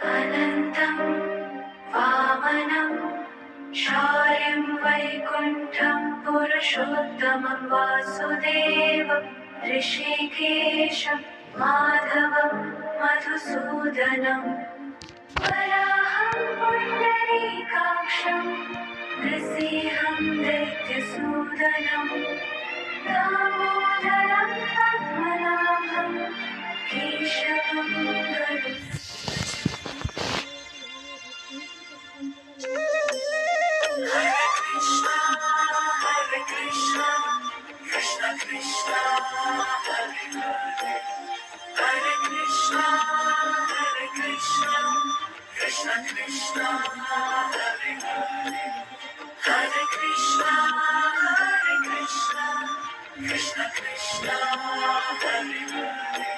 अनन्तं वामनं शौर्यं वैकुण्ठं पुरुषोत्तमं वासुदेवं ऋषिकेशं माधवं मधुसूदनं वराहं पुण्डरीकाक्षं नृसिंहं दैत्यसूदनं दामोदरं पद्मनाभं केशवं गरुड Hare Krishna, Krishna Krishna, Hare Hare, Hare Krishna, Hare Krishna, Krishna Krishna, Hare Hare, Hare Krishna, Hare Krishna, Krishna Krishna, Hare Hare.